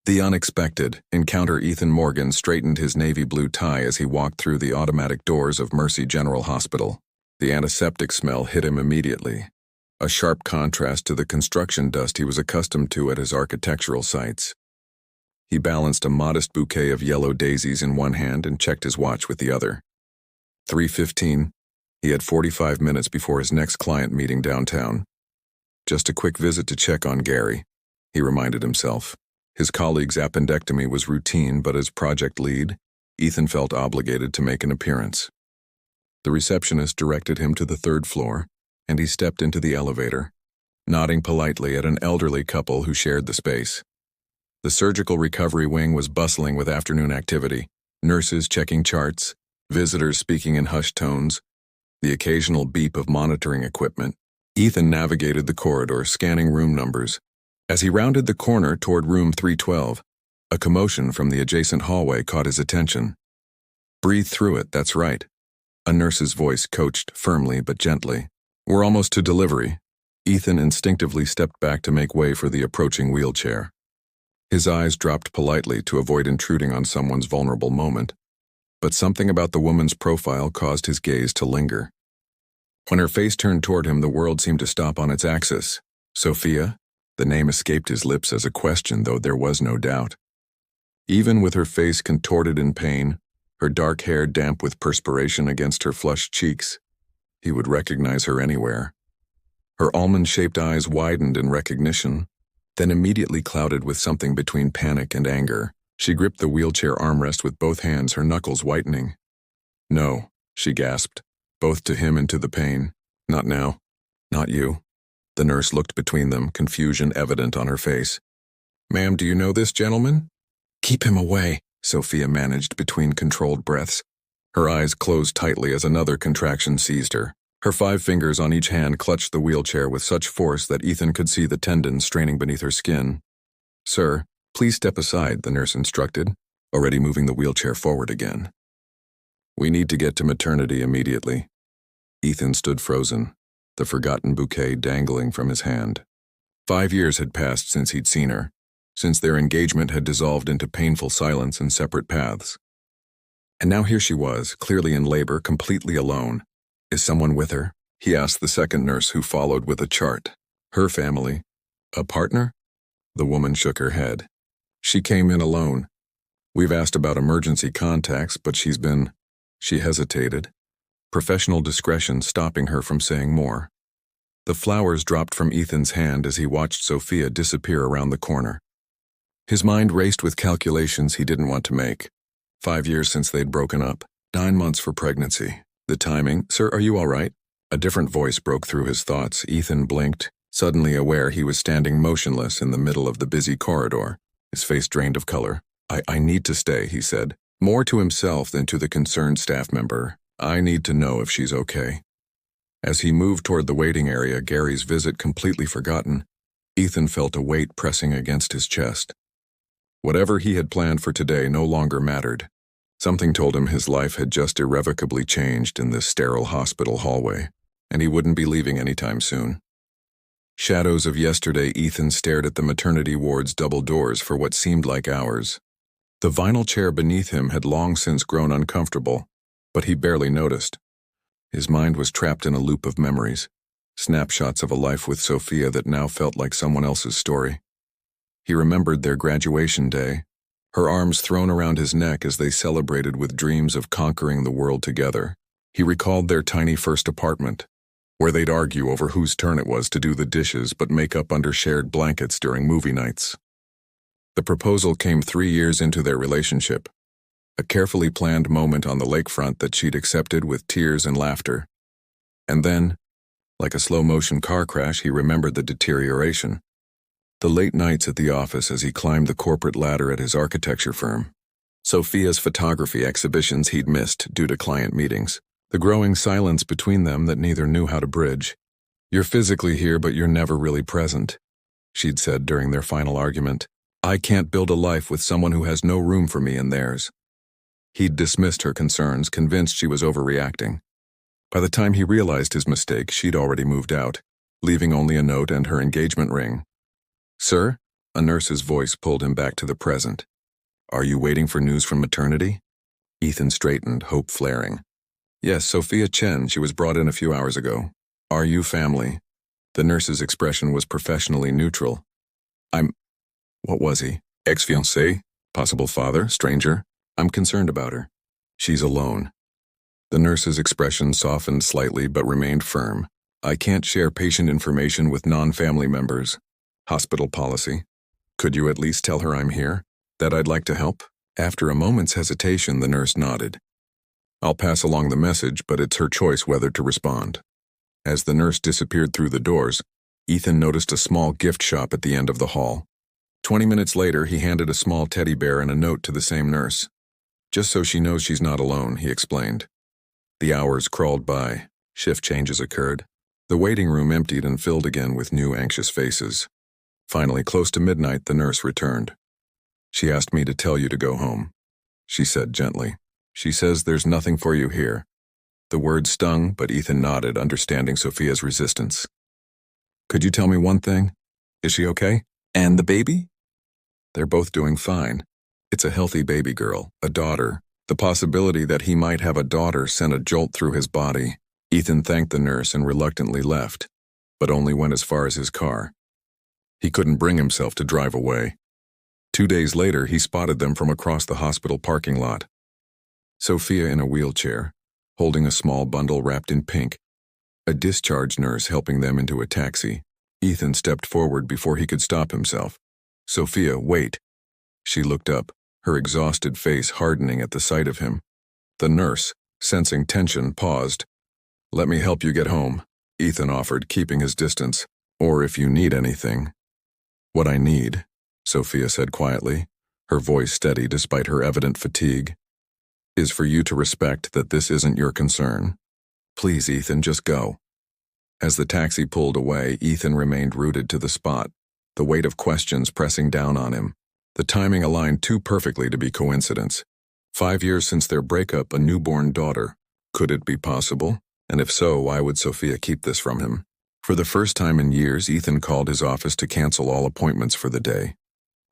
The unexpected encounter. Ethan Morgan straightened his navy blue tie as he walked through the automatic doors of Mercy General Hospital. The antiseptic smell hit him immediately, a sharp contrast to the construction dust he was accustomed to at his architectural sites. He balanced a modest bouquet of yellow daisies in one hand and checked his watch with the other. 3:15. He had 45 minutes before his next client meeting downtown. Just a quick visit to check on Gary, he reminded himself. His colleague's appendectomy was routine, but as project lead, Ethan felt obligated to make an appearance. The receptionist directed him to the third floor, and he stepped into the elevator, nodding politely at an elderly couple who shared the space. The surgical recovery wing was bustling with afternoon activity, nurses checking charts, visitors speaking in hushed tones, the occasional beep of monitoring equipment. Ethan navigated the corridor, scanning room numbers. As he rounded the corner toward room 312, a commotion from the adjacent hallway caught his attention. "Breathe through it, that's right," a nurse's voice coached firmly but gently. "We're almost to delivery." Ethan instinctively stepped back to make way for the approaching wheelchair. His eyes dropped politely to avoid intruding on someone's vulnerable moment, but something about the woman's profile caused his gaze to linger. When her face turned toward him, the world seemed to stop on its axis. "Sophia?" The name escaped his lips as a question, though there was no doubt. Even with her face contorted in pain, her dark hair damp with perspiration against her flushed cheeks, he would recognize her anywhere. Her almond-shaped eyes widened in recognition, then immediately clouded with something between panic and anger. She gripped the wheelchair armrest with both hands, her knuckles whitening. "No," she gasped, both to him and to the pain. "Not now. Not you." The nurse looked between them, confusion evident on her face. "Ma'am, do you know this gentleman?" "Keep him away," Sophia managed between controlled breaths. Her eyes closed tightly as another contraction seized her. Her 5 fingers on each hand clutched the wheelchair with such force that Ethan could see the tendons straining beneath her skin. "Sir, please step aside," the nurse instructed, already moving the wheelchair forward again. "We need to get to maternity immediately." Ethan stood frozen, the forgotten bouquet dangling from his hand. 5 years had passed since he'd seen her, since their engagement had dissolved into painful silence and separate paths. And now here she was, clearly in labor, completely alone. "Is someone with her?" he asked the second nurse, who followed with a chart. "Her family. A partner?" The woman shook her head. "She came in alone. We've asked about emergency contacts, but She hesitated, professional discretion stopping her from saying more. The flowers dropped from Ethan's hand as he watched Sophia disappear around the corner. His mind raced with calculations he didn't want to make. 5 years since they'd broken up, 9 months for pregnancy. The timing. "Sir, are you all right?" A different voice broke through his thoughts. Ethan blinked, suddenly aware he was standing motionless in the middle of the busy corridor, his face drained of color. I need to stay," he said, more to himself than to the concerned staff member. "I need to know if she's okay." As he moved toward the waiting area, Gary's visit completely forgotten, Ethan felt a weight pressing against his chest. Whatever he had planned for today no longer mattered. Something told him his life had just irrevocably changed in this sterile hospital hallway, and he wouldn't be leaving anytime soon. Shadows of yesterday, Ethan stared at the maternity ward's double doors for what seemed like hours. The vinyl chair beneath him had long since grown uncomfortable, but he barely noticed. His mind was trapped in a loop of memories, snapshots of a life with Sophia that now felt like someone else's story. He remembered their graduation day, her arms thrown around his neck as they celebrated with dreams of conquering the world together. He recalled their tiny first apartment, where they'd argue over whose turn it was to do the dishes but make up under shared blankets during movie nights. The proposal came 3 years into their relationship, a carefully planned moment on the lakefront that she'd accepted with tears and laughter. And then, like a slow-motion car crash, he remembered the deterioration. The late nights at the office as he climbed the corporate ladder at his architecture firm. Sophia's photography exhibitions he'd missed due to client meetings. The growing silence between them that neither knew how to bridge. "You're physically here, but you're never really present," she'd said during their final argument. "I can't build a life with someone who has no room for me in theirs." He'd dismissed her concerns, convinced she was overreacting. By the time he realized his mistake, she'd already moved out, leaving only a note and her engagement ring. "Sir?" A nurse's voice pulled him back to the present. Are you waiting for news from maternity? Ethan straightened, hope flaring. Yes, Sophia Chen. She was brought in a few hours ago. Are you family? The nurse's expression was professionally neutral. What was he? Ex-fiancé? Possible father? Stranger? I'm concerned about her. She's alone. The nurse's expression softened slightly but remained firm. I can't share patient information with non-family members. Hospital policy. Could you at least tell her I'm here? That I'd like to help? After a moment's hesitation, the nurse nodded. I'll pass along the message, but it's her choice whether to respond. As the nurse disappeared through the doors, Ethan noticed a small gift shop at the end of the hall. 20 minutes later, he handed a small teddy bear and a note to the same nurse. Just so she knows she's not alone, he explained. The hours crawled by. Shift changes occurred. The waiting room emptied and filled again with new anxious faces. Finally, close to midnight, the nurse returned. She asked me to tell you to go home, she said gently. She says there's nothing for you here. The word stung, but Ethan nodded, understanding Sophia's resistance. Could you tell me one thing? Is she okay? And the baby? They're both doing fine. It's a healthy baby girl, a daughter. The possibility that he might have a daughter sent a jolt through his body. Ethan thanked the nurse and reluctantly left, but only went as far as his car. He couldn't bring himself to drive away. 2 days later, he spotted them from across the hospital parking lot. Sophia in a wheelchair, holding a small bundle wrapped in pink. A discharge nurse helping them into a taxi. Ethan stepped forward before he could stop himself. Sophia, wait. She looked up, her exhausted face hardening at the sight of him. The nurse, sensing tension, paused. Let me help you get home, Ethan offered, keeping his distance. Or if you need anything. What I need, Sophia said quietly, her voice steady despite her evident fatigue, is for you to respect that this isn't your concern. Please, Ethan, just go. As the taxi pulled away, Ethan remained rooted to the spot, the weight of questions pressing down on him. The timing aligned too perfectly to be coincidence. 5 years since their breakup, a newborn daughter. Could it be possible? And if so, why would Sophia keep this from him? For the first time in years, Ethan called his office to cancel all appointments for the day.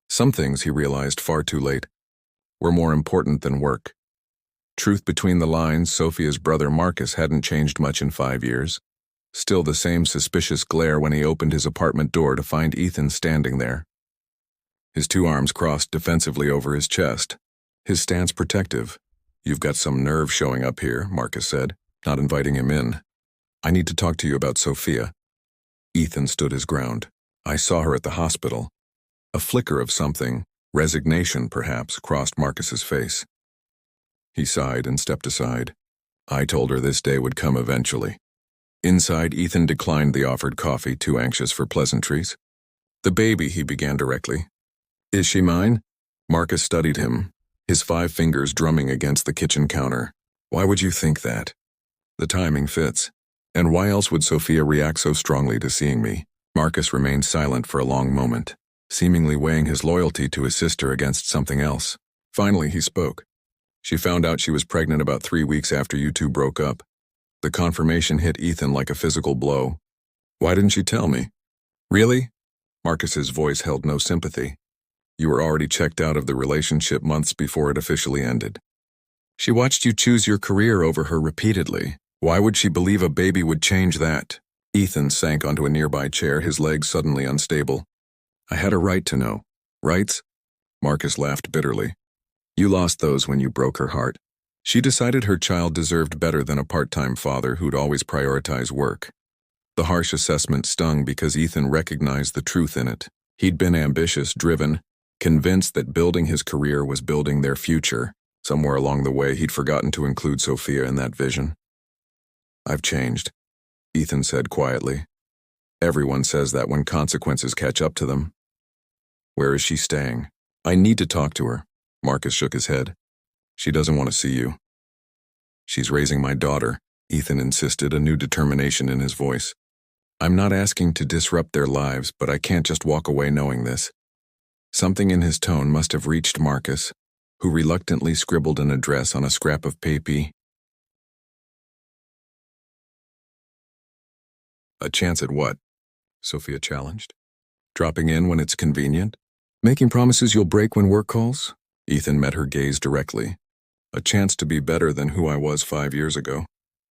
Some things, he realized far too late, were more important than work. Truth between the lines, Sophia's brother Marcus hadn't changed much in 5 years. Still the same suspicious glare when he opened his apartment door to find Ethan standing there. His 2 arms crossed defensively over his chest, his stance protective. You've got some nerve showing up here, Marcus said, not inviting him in. I need to talk to you about Sophia. Ethan stood his ground. I saw her at the hospital. A flicker of something, resignation perhaps, crossed Marcus's face. He sighed and stepped aside. I told her this day would come eventually. Inside, Ethan declined the offered coffee, too anxious for pleasantries. The baby, he began directly. Is she mine? Marcus studied him, his 5 fingers drumming against the kitchen counter. Why would you think that? The timing fits. And why else would Sophia react so strongly to seeing me? Marcus remained silent for a long moment, seemingly weighing his loyalty to his sister against something else. Finally, he spoke. She found out she was pregnant about 3 weeks after you two broke up. The confirmation hit Ethan like a physical blow. Why didn't she tell me? Really? Marcus's voice held no sympathy. You were already checked out of the relationship months before it officially ended. She watched you choose your career over her repeatedly. Why would she believe a baby would change that? Ethan sank onto a nearby chair, his legs suddenly unstable. I had a right to know. Rights? Marcus laughed bitterly. You lost those when you broke her heart. She decided her child deserved better than a part-time father who'd always prioritize work. The harsh assessment stung because Ethan recognized the truth in it. He'd been ambitious, driven, convinced that building his career was building their future. Somewhere along the way, he'd forgotten to include Sophia in that vision. I've changed, Ethan said quietly. Everyone says that when consequences catch up to them. Where is she staying? I need to talk to her. Marcus shook his head. She doesn't want to see you. She's raising my daughter, Ethan insisted, a new determination in his voice. I'm not asking to disrupt their lives, but I can't just walk away knowing this. Something in his tone must have reached Marcus, who reluctantly scribbled an address on a scrap of paper. A chance at what? Sophia challenged. Dropping in when it's convenient? Making promises you'll break when work calls? Ethan met her gaze directly. A chance to be better than who I was 5 years ago.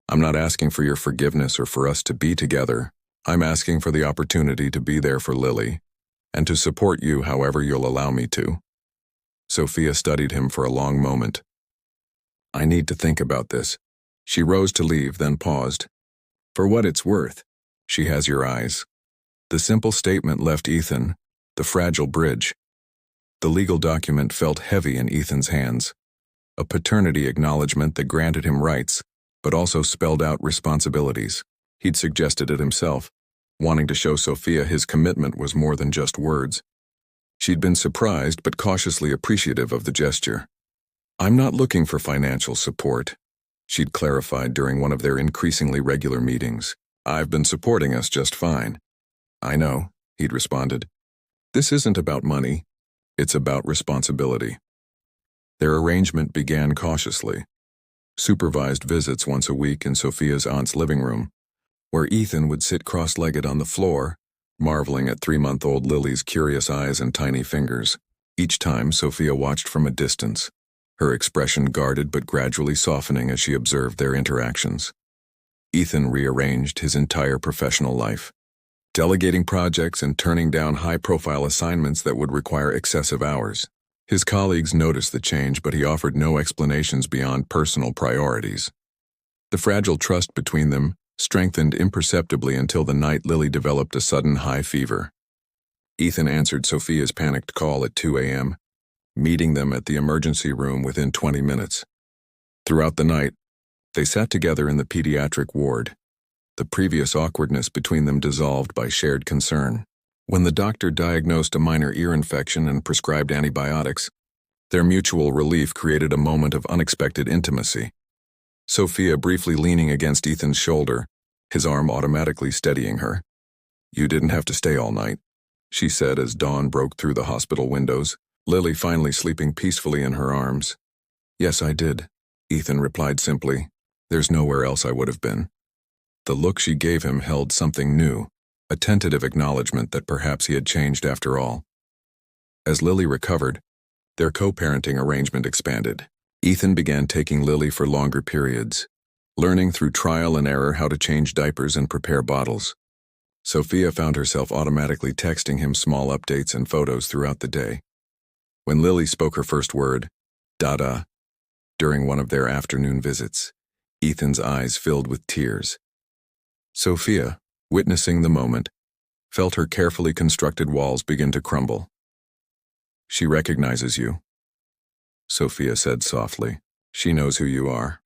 I'm not asking for your forgiveness or for us to be together. I'm asking for the opportunity to be there for Lily, and to support you however you'll allow me to. Sophia studied him for a long moment. I need to think about this. She rose to leave, then paused. For what it's worth, she has your eyes. The simple statement left Ethan, the fragile bridge. The legal document felt heavy in Ethan's hands. A paternity acknowledgement that granted him rights, but also spelled out responsibilities. He'd suggested it himself, wanting to show Sophia his commitment was more than just words. She'd been surprised but cautiously appreciative of the gesture. I'm not looking for financial support, she'd clarified during one of their increasingly regular meetings. I've been supporting us just fine. I know, he'd responded. This isn't about money, it's about responsibility. Their arrangement began cautiously. Supervised visits once a week in Sophia's aunt's living room, where Ethan would sit cross-legged on the floor, marveling at 3-month-old Lily's curious eyes and tiny fingers. Each time, Sophia watched from a distance, her expression guarded but gradually softening as she observed their interactions. Ethan rearranged his entire professional life, delegating projects and turning down high-profile assignments that would require excessive hours. His colleagues noticed the change, but he offered no explanations beyond personal priorities. The fragile trust between them strengthened imperceptibly until the night Lily developed a sudden high fever. Ethan answered Sophia's panicked call at 2 a.m., meeting them at the emergency room within 20 minutes. Throughout the night, they sat together in the pediatric ward, the previous awkwardness between them dissolved by shared concern. When the doctor diagnosed a minor ear infection and prescribed antibiotics, their mutual relief created a moment of unexpected intimacy. Sophia briefly leaning against Ethan's shoulder, his arm automatically steadying her. You didn't have to stay all night, she said as dawn broke through the hospital windows, Lily finally sleeping peacefully in her arms. Yes, I did, Ethan replied simply. There's nowhere else I would have been. The look she gave him held something new, a tentative acknowledgement that perhaps he had changed after all. As Lily recovered, their co-parenting arrangement expanded. Ethan began taking Lily for longer periods, learning through trial and error how to change diapers and prepare bottles. Sophia found herself automatically texting him small updates and photos throughout the day. When Lily spoke her first word, "Dada," during one of their afternoon visits, Ethan's eyes filled with tears. Sophia, witnessing the moment, felt her carefully constructed walls begin to crumble. She recognizes you, Sophia said softly. She knows who you are.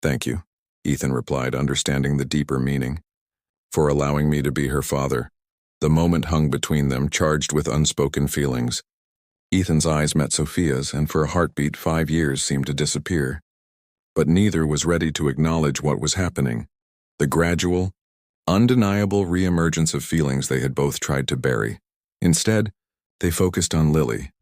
Thank you, Ethan replied, understanding the deeper meaning. For allowing me to be her father. The moment hung between them, charged with unspoken feelings. Ethan's eyes met Sophia's, and for a heartbeat 5 years seemed to disappear. But neither was ready to acknowledge what was happening. The gradual, undeniable reemergence of feelings they had both tried to bury. Instead, they focused on Lily,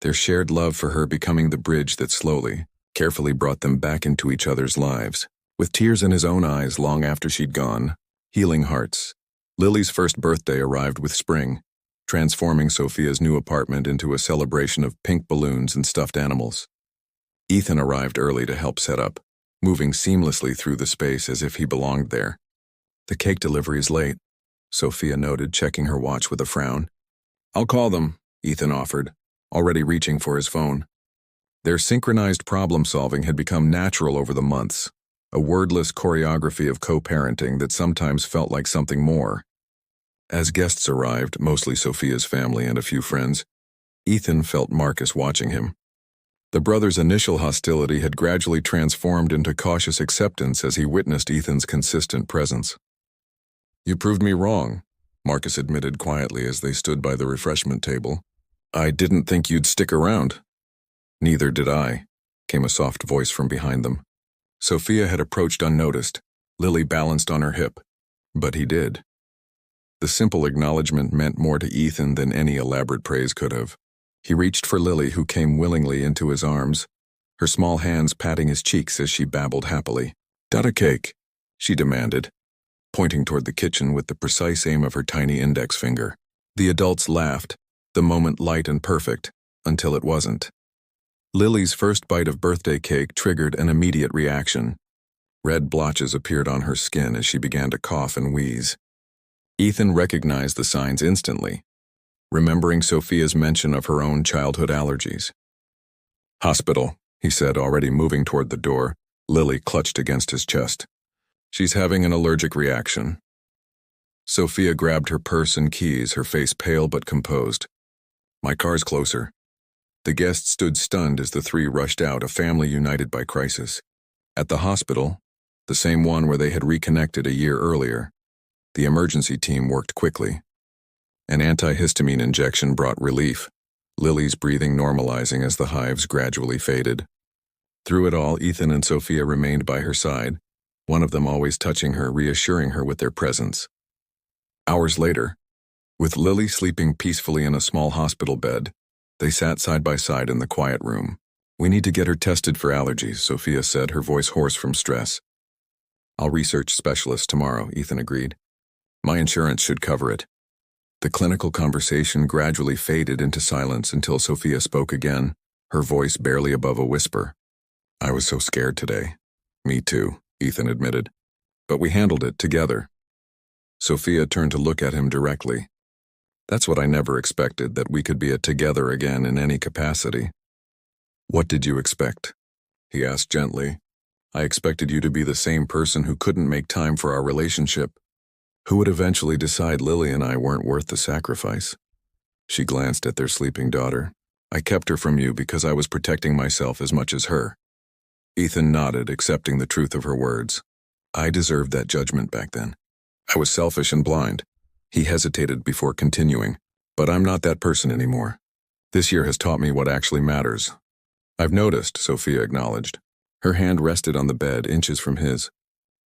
their shared love for her becoming the bridge that slowly, carefully brought them back into each other's lives. With tears in his own eyes long after she'd gone, healing hearts, Lily's first birthday arrived with spring, transforming Sophia's new apartment into a celebration of pink balloons and stuffed animals. Ethan arrived early to help set up, moving seamlessly through the space as if he belonged there. The cake delivery is late, Sophia noted, checking her watch with a frown. I'll call them, Ethan offered, already reaching for his phone. Their synchronized problem-solving had become natural over the months, a wordless choreography of co-parenting that sometimes felt like something more. As guests arrived, mostly Sophia's family and a few friends, Ethan felt Marcus watching him. The brothers' initial hostility had gradually transformed into cautious acceptance as he witnessed Ethan's consistent presence. You proved me wrong, Marcus admitted quietly as they stood by the refreshment table. I didn't think you'd stick around. Neither did I, came a soft voice from behind them. Sophia had approached unnoticed, Lily balanced on her hip. But he did. The simple acknowledgement meant more to Ethan than any elaborate praise could have. He reached for Lily, who came willingly into his arms, her small hands patting his cheeks as she babbled happily. "Got a cake?" she demanded, pointing toward the kitchen with the precise aim of her tiny index finger. The adults laughed, the moment light and perfect, until it wasn't. Lily's first bite of birthday cake triggered an immediate reaction. Red blotches appeared on her skin as she began to cough and wheeze. Ethan recognized the signs instantly, remembering Sophia's mention of her own childhood allergies. "Hospital," he said, already moving toward the door. Lily clutched against his chest. "She's having an allergic reaction." Sophia grabbed her purse and keys, her face pale but composed. "My car's closer." The guests stood stunned as the three rushed out, a family united by crisis. At the hospital, the same one where they had reconnected a year earlier, the emergency team worked quickly. An antihistamine injection brought relief, Lily's breathing normalizing as the hives gradually faded. Through it all, Ethan and Sophia remained by her side, one of them always touching her, reassuring her with their presence. Hours later, with Lily sleeping peacefully in a small hospital bed, they sat side by side in the quiet room. "We need to get her tested for allergies," Sophia said, her voice hoarse from stress. "I'll research specialists tomorrow," Ethan agreed. "My insurance should cover it." The clinical conversation gradually faded into silence until Sophia spoke again, her voice barely above a whisper. "I was so scared today." "Me too," Ethan admitted. "But we handled it together." Sophia turned to look at him directly. "That's what I never expected, that we could be together again in any capacity." "What did you expect?" he asked gently. "I expected you to be the same person who couldn't make time for our relationship, who would eventually decide Lily and I weren't worth the sacrifice." She glanced at their sleeping daughter. "I kept her from you because I was protecting myself as much as her." Ethan nodded, accepting the truth of her words. "I deserved that judgment back then. I was selfish and blind." He hesitated before continuing. "But I'm not that person anymore. This year has taught me what actually matters." "I've noticed," Sophia acknowledged. Her hand rested on the bed, inches from his.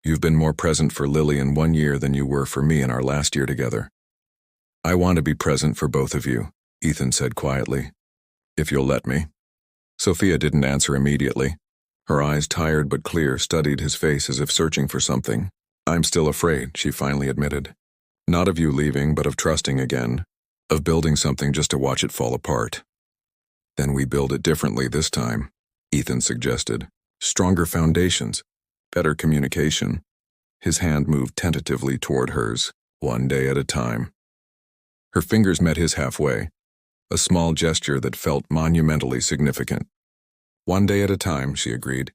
"You've been more present for Lily in 1 year than you were for me in our last year together." "I want to be present for both of you," Ethan said quietly. "If you'll let me." Sophia didn't answer immediately. Her eyes, tired but clear, studied his face as if searching for something. "I'm still afraid," she finally admitted. "Not of you leaving, but of trusting again, of building something just to watch it fall apart." "Then we build it differently this time," Ethan suggested. "Stronger foundations, better communication." His hand moved tentatively toward hers, one day at a time. Her fingers met his halfway, a small gesture that felt monumentally significant. "One day at a time," she agreed.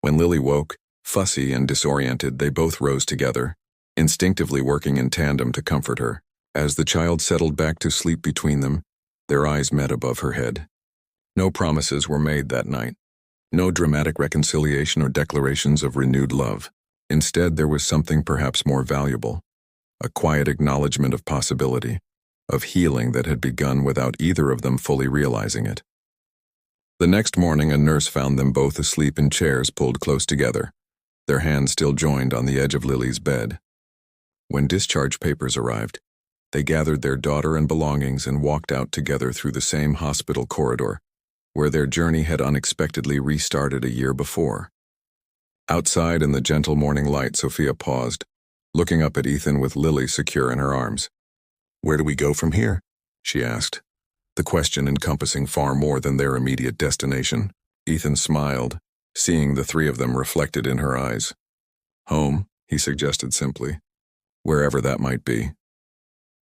When Lily woke, fussy and disoriented, they both rose together, instinctively working in tandem to comfort her. As the child settled back to sleep between them, their eyes met above her head. No promises were made that night. No dramatic reconciliation or declarations of renewed love. Instead, there was something perhaps more valuable, a quiet acknowledgement of possibility, of healing that had begun without either of them fully realizing it. The next morning, a nurse found them both asleep in chairs pulled close together, their hands still joined on the edge of Lily's bed. When discharge papers arrived, they gathered their daughter and belongings and walked out together through the same hospital corridor, where their journey had unexpectedly restarted a year before. Outside in the gentle morning light, Sophia paused, looking up at Ethan with Lily secure in her arms. "Where do we go from here?" she asked, the question encompassing far more than their immediate destination. Ethan smiled, seeing the three of them reflected in her eyes. "Home," he suggested simply, "wherever that might be."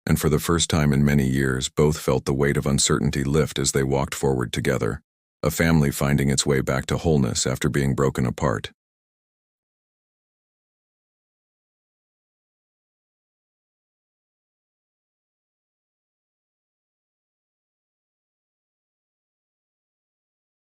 And for the first time in many years, both felt the weight of uncertainty lift as they walked forward together, a family finding its way back to wholeness after being broken apart.